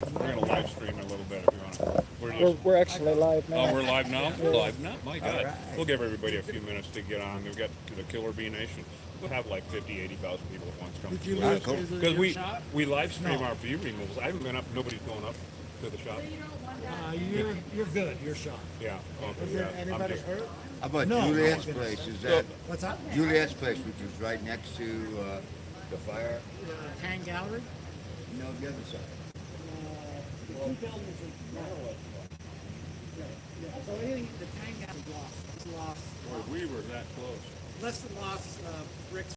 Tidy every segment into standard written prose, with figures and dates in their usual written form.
We're gonna live stream a little bit if you want to. We're actually live now. Oh, we're live now. Yeah. Live now. My God, right. we'll give everybody a few minutes to get on. We've got the Killer Bee Nation. We'll have like 50, 80,000 people at once come. Did you lose Because we live stream our bee removals. I haven't been up. Nobody's going up to the shop. You're good. You're shot. Yeah. Okay, Is yeah. there I'm anybody just- hurt? How about No, Juliet's no. place? Is that What's that? Juliet's place, which is right next to the fire? Tang Gallery? No, the other side. The two buildings are narrow. Yeah. So anything, the Tang Gallery lost. It's lost. Boy, we were that close. Less than lost bricks.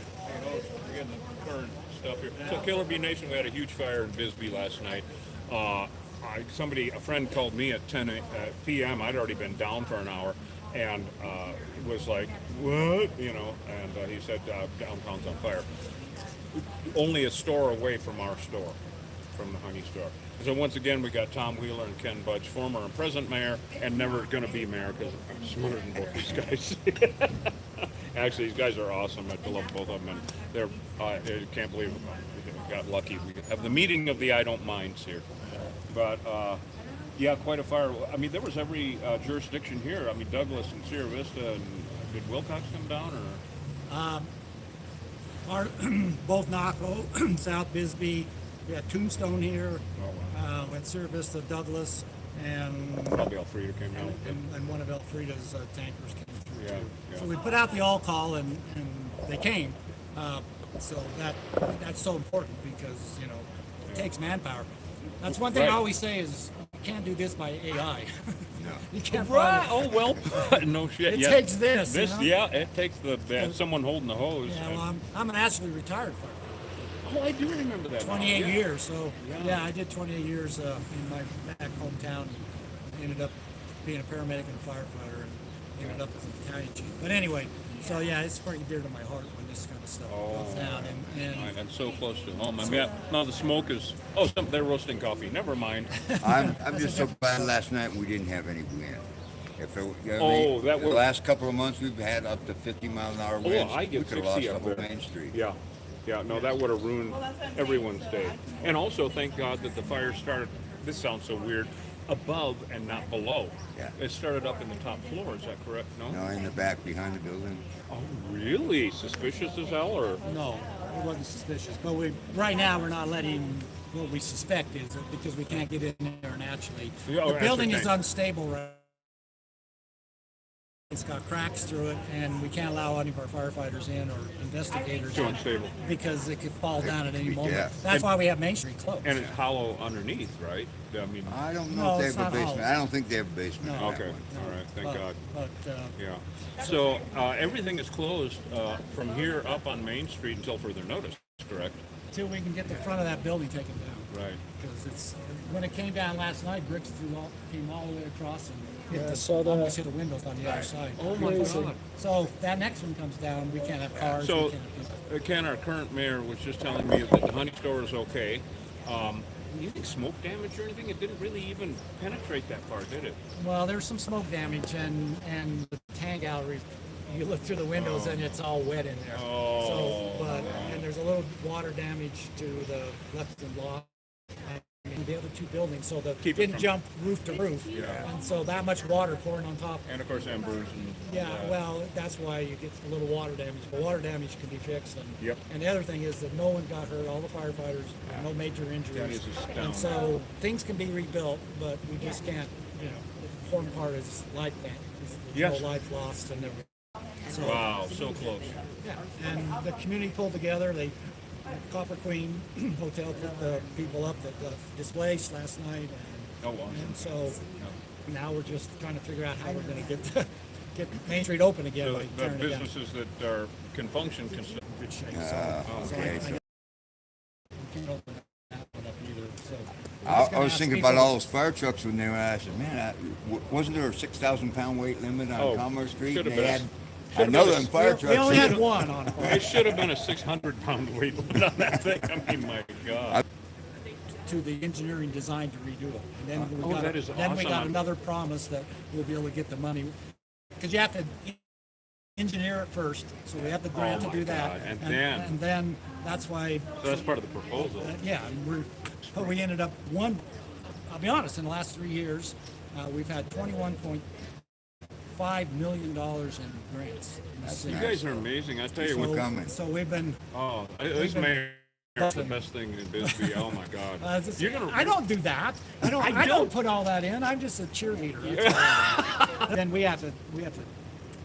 We're getting the current stuff here. So Killer Bee Nation, we had a huge fire in Bisbee last night. A friend called me at 10 p.m. I'd already been down for an hour, and was like, "What?" And he said, "Downtown's on fire." Only a store away from our store, from the honey store. So once again, we got Tom Wheeler and Ken Budge, former and present mayor, and never going to be mayor because I'm smarter than both these guys. Actually, these guys are awesome. I love both of them, and they're I can't believe we got lucky. We have the meeting of the I don't minds here, but yeah, quite a fire. I mean, there was every jurisdiction here. I mean, Douglas and Sierra Vista, and did Wilcox come down or? Both Naco, South Bisbee. We had Tombstone here. Oh, wow. We had Sierra Vista, Douglas, and Probably Alfreda came down. and one of Elfrida's tankers came through Yeah, too. yeah. So we put out the all call and they came. So that's so important because it takes manpower. That's one thing Right. I always say is you can't do this by AI. No. You can't. Right. find Oh well. No shit. It yeah. takes this. This, you know? yeah, it takes someone holding the hose. Yeah. Well, I'm an actually retired firefighter. Oh, I do remember that. now. 28 Yeah. years. So Yeah. yeah, I did 28 years in my back hometown. Ended up being a paramedic and a firefighter, and ended up as a battalion chief. But anyway, so yeah, it's pretty dear to my heart when this kind of stuff goes down. And so close to home. I mean, no, the smoke is. Oh, they're roasting coffee. Never mind. I'm just so glad last night we didn't have any wind. If it, Oh, that the would- last couple of months we've had up to 50-mile-an-hour winds. I we get could have 60 lost up the whole there. Main Street. Yeah. Yeah, no, that would have ruined everyone's day. And also, thank God that the fire started. This sounds so weird. Above and not below. Yeah. It started up in the top floor. Is that correct? No. No, in the back behind the building. Oh, really? Suspicious as hell, or? no, it wasn't suspicious. But right now we're not letting what we suspect is because we can't get in there and actually. Yeah, The building is ascertain. unstable right. It's got cracks through it, and we can't allow any of our firefighters in or investigators Too in unstable. because it could fall down at any moment. Yeah. That's why we have Main Street closed. And it's hollow underneath, right? I mean. I don't No, know if they it's have a not basement. hollow. I don't think they have a basement. No. in that Okay. one. All right. Thank God. But Yeah. So everything is closed from here up on Main Street until further notice. Correct. until we can get the front of that building taken down. Right. Because it's when it came down last night, bricks came all the way across and hit Yeah, I the, saw that. almost hit the windows on the other side. Oh my Crazy. God. So if that next one comes down, we can't have cars. So, we can't have people. Ken, our current mayor was just telling me that the honey store is okay. Anything smoke damage or anything? It didn't really even penetrate that far, did it? Well, there's some smoke damage and the tank gallery. You look through the windows and it's all wet in there. Oh. And there's a little water damage to the left and loft. And the other two buildings, so the Keep it didn't from- jump roof to roof, Yeah. and so that much water pouring on top. And of course, embers and. Yeah, well, that's why you get a little water damage. But water damage can be fixed. And, Yep. and the other thing is that no one got hurt. All the firefighters, no major That injuries. is astounding. And so things can be rebuilt, but we just can't. The important part is life damage. There's Yes. no life lost and everything. So, Wow, so close. yeah, and the community pulled together. They Copper Queen Hotel put the people up that got displaced last night, Oh, awesome. and so now we're just trying to figure out how we're going to get Main Street open again So by the tearing it down. businesses that can function can still. Good shape. Okay. I can't open that one up either. So I was thinking about all those fire trucks when they were. I said, man, wasn't there a 6,000-pound weight limit on Oh, Commerce Street? should have They been. had. I Should've know been a- them fire trucks. We only had one on fire. It should have been a 600-pound weight limit on that thing. I mean, my God. To the engineering design to redo it. And then we got, that is then we got awesome. another promise that we'll be able to get the money because you have to engineer it first, so we have the grant to my do that. God. And then that's why. So that's part of the proposal. Yeah, and we ended up I'll be honest, in the last 3 years, we've had $21.5 million in grants. You guys are amazing. I tell you, We're coming. So we've been. this mayor is the best thing in Bisbee. Oh my God! I don't do that. I don't put all that in. I'm just a cheerleader. That's all I am. Then we have to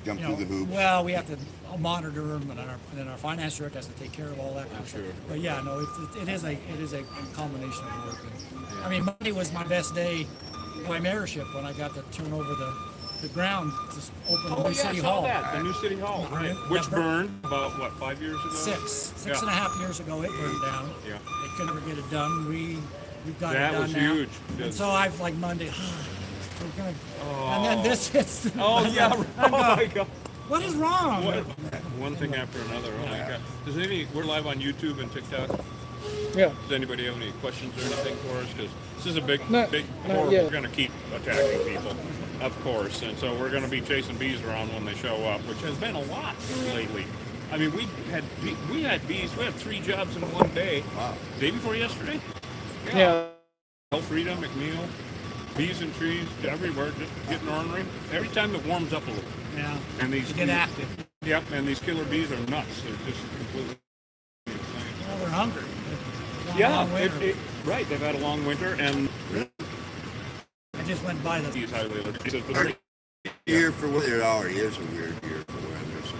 Jump through the hoops. Well, we have to monitor them, and then our finance director has to take care of all that kind of stuff. But yeah, no, it is a combination of work. I mean, Monday was my best day, my mayorship, when I got to turn over the ground to open the new city hall. The new city hall, right? Which burned about what, 5 years ago? Six and a half years ago, it burned down. Yeah. They couldn't ever get it done. We've got That it done was now. huge. And so I've like Monday. We're gonna, and then this hits. Oh yeah! Oh my God! What is wrong? One thing after another. Oh my God! We're live on YouTube and TikTok. Yeah. Does anybody have any questions or anything for us? Because this is a big Not horror. yet. We're going to keep attacking people, of course, and so we're going to be chasing bees around when they show up, which has been a lot lately. I mean, we had bees. We had 3 jobs in one day. Wow. Day before yesterday. Yeah. Elfrida, McNeil, bees and trees everywhere, just getting ornery. Every time it warms up a little. Yeah. And these You get active. Yep, and these killer bees are nuts. They're just completely insane. Well, they're hungry. Yeah, right. They've had a long winter, and I just went by the. he's highly allergic. Year for weather, it already is a weird year for weather. So.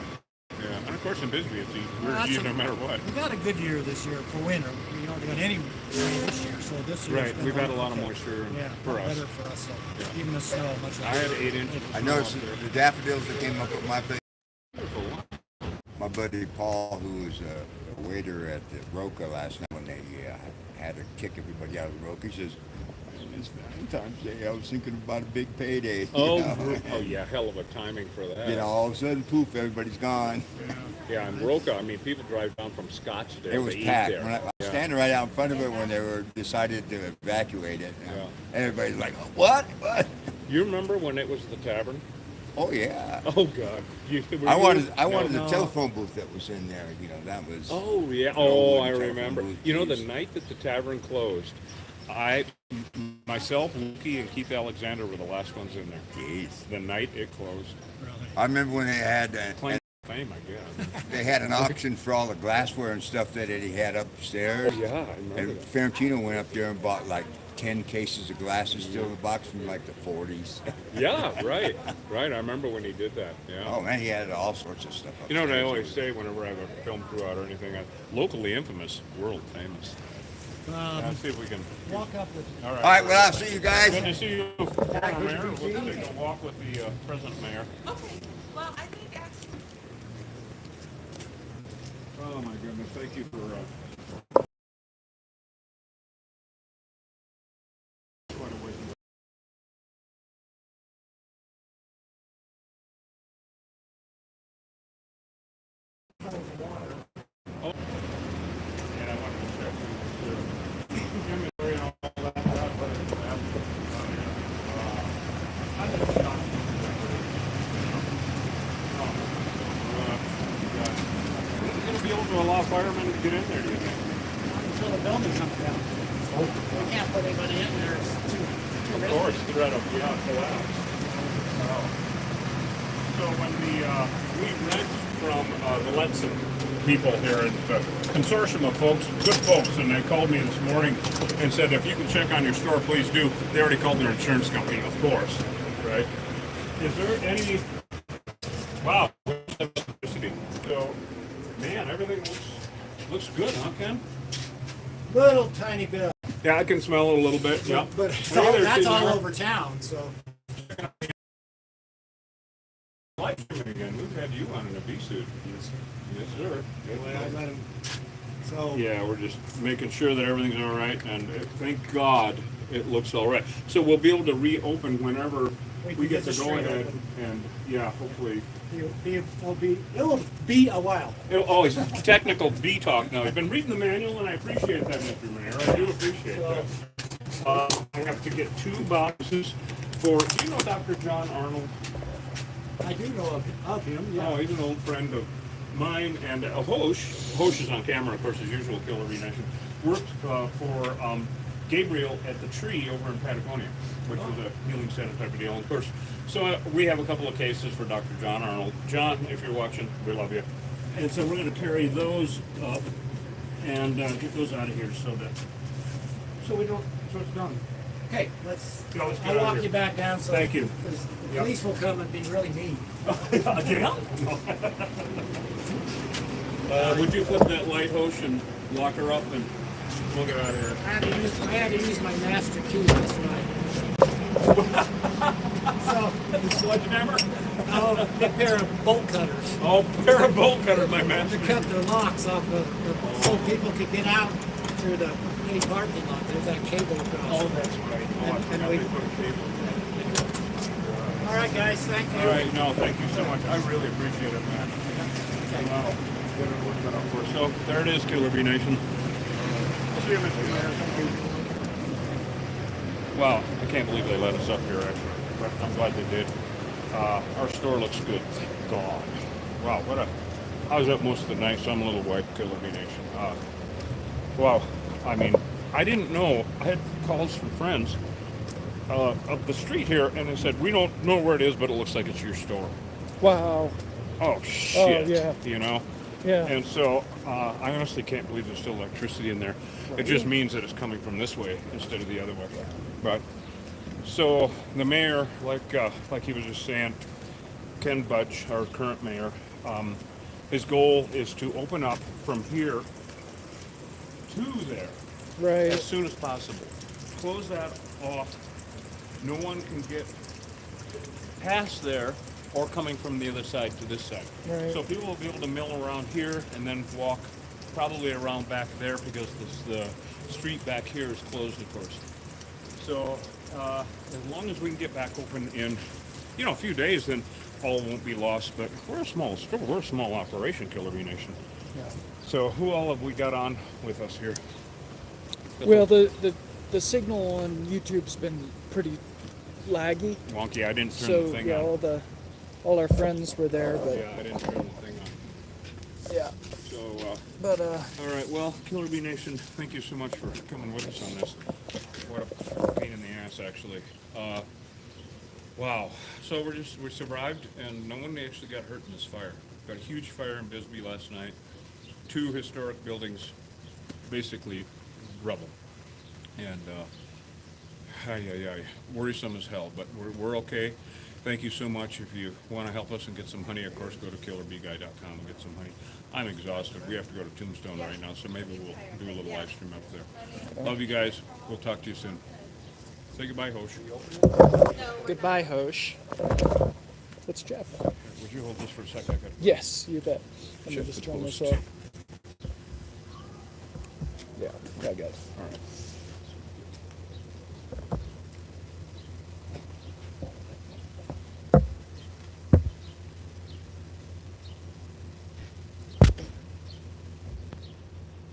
Yeah, and of course in Bisbee, it's a Well, weird year no matter what. We got a good year this year for winter. We don't got any rain this year, so this year. Right, we've had a lot of moisture for us. Better for us. So even the snow, much. I had 8 inches. I noticed the daffodils that came up at my place. Beautiful. My buddy Paul, who was a waiter at the Roca last night when they had to kick everybody out of the Roca, he says, "It's Valentine's Day. I was thinking about a big payday." Oh, you know? oh yeah, hell of a timing for that. You know, all of a sudden, poof, everybody's gone. Yeah, and Roca, I mean, people drive down from Scottsdale. It was to eat packed. there. When I was standing right out in front of it when they were decided to evacuate it. You know, everybody's like, "What? What?" You remember when it was the tavern? Oh yeah. Oh God. I wanted the telephone booth that was in there. You know, that was. Oh yeah. the Oh, I telephone remember. booth, You know, the geez. night that the tavern closed, myself, Luki, and Keith Alexander were the last ones in there. Jeez. The night it closed. I remember when they had Claim to fame, I guess. they had an auction for all the glassware and stuff that he had upstairs. Yeah, I remember And that. Ferentino went up there and bought like 10 cases of glasses still in the box from like the 40s. Yeah, right. Right. I remember when he did that. Yeah. Oh man, he had all sorts of stuff. You know what I upstairs. always say whenever I have a film crew out or anything? Locally infamous, world famous. Let's see if we can. Walk up with. All right. All right, well, I'll see you guys. Good to see you, Mayor. We'll take a walk with the present mayor. Okay. Well, I think actually. Oh my goodness! Thank you for. Quite a ways. Oh. And I wanted to check the inventory and all that. But I think it's not. We're going to be able to allow firemen to get in there, do you think? Until the building comes down. We can't put anybody in there. It's too Of risky. course, they're at a collapse. So when we rent from the Letson people here, and consortium of folks, good folks, and they called me this morning and said, if you can check on your store, please do. They already called their insurance company, of course, right? Is there any, wow, electricity. So, man, everything looks good, huh, Ken? Little tiny bit. Yeah, I can smell it a little bit, yeah. But Hey there, that's all Cesar. over town. So. Light streaming again. We've had you on in a bee suit. Yes, sir. Anyway, I let him. So. Yeah, we're just making sure that everything's all right, and thank God it looks all right. So we'll be able to reopen whenever we get the go ahead, and yeah, hopefully. It'll be a while. Oh, it's technical bee talk now. I've been reading the manual, and I appreciate that, Mr. Mayor. I do appreciate that. I have to get 2 boxes for. Do you know Dr. John Arnold? I do know of him. Yeah. Oh, he's an old friend of mine and Hosh. Hosh is on camera, of course, as usual, Killer Bee Nation. Worked for Gabriel at the Tree over in Patagonia, which was a healing center type of deal. And of course, so we have a couple of cases for Dr. John Arnold. John, if you're watching, we love you. And so we're going to carry those up and get those out of here so we don't, so it's done. Okay, let's. Yeah, let's get I'll out of walk here. you back down. So Thank you. because the Yep. police will come and be really mean. Again? Would you flip that light, Hosh, and lock her up and we'll get out of here. I had to use my master key last night. So, Sledgehammer? a pair of bolt cutters Oh, pair of bolt cutters, my to master. cut the locks off so people could get out through the mini parking lot. There's that cable across. Oh, that's right. Oh, I And forgot we- they put a cable. All right, guys. Thank you. All right, no, thank you so much. I really appreciate it, man. Wow. Get it worked out for us. So there it is, Killer Bee Nation. I'll see you, Mr. Mayor. Thank you. Wow, I can't believe they let us up here, actually. But I'm glad they did. Our store looks good. Thank God. Wow, I was up most of the night, so I'm a little wiped, Killer Bee Nation. Wow, I mean, I didn't know. I had calls from friends up the street here, and they said, we don't know where it is, but it looks like it's your store. Wow. Oh, shit. yeah. You know? Yeah. And so I honestly can't believe there's still electricity in there. It just means that it's coming from this way instead of the other way. But so the mayor, like he was just saying, Ken Budge, our current mayor, his goal is to open up from here to there Right. as soon as possible. Close that off. No one can get past there or coming from the other side to this side. Right. So people will be able to mill around here and then walk probably around back there because the street back here is closed, of course. So as long as we can get back open in, a few days, then all won't be lost. But we're a small store. We're a small operation, Killer Bee Nation. Yeah. So who all have we got on with us here? Well, the signal on YouTube's been pretty laggy. Wonky. I didn't turn So the thing yeah, on. all our friends were there, but Yeah, I didn't turn the thing on. yeah. So, But all right. Well, Killer Bee Nation, thank you so much for coming with us on this. What a pain in the ass, actually. Wow. So we survived, and no one actually got hurt in this fire. Got a huge fire in Bisbee last night. 2 historic buildings, basically rubble, and worrisome as hell. But we're okay. Thank you so much. If you want to help us and get some honey, of course, go to killerbeeguy.com and get some honey. I'm exhausted. We have to go to Tombstone right now, so maybe we'll do a little live stream up there. Love you guys. We'll talk to you soon. Say goodbye, Hosh. goodbye, Hosh. It's Jeff. Would you hold this for a second? Yes, you bet. Let me Shift just the turn this post. off. Yeah, I got it. All right.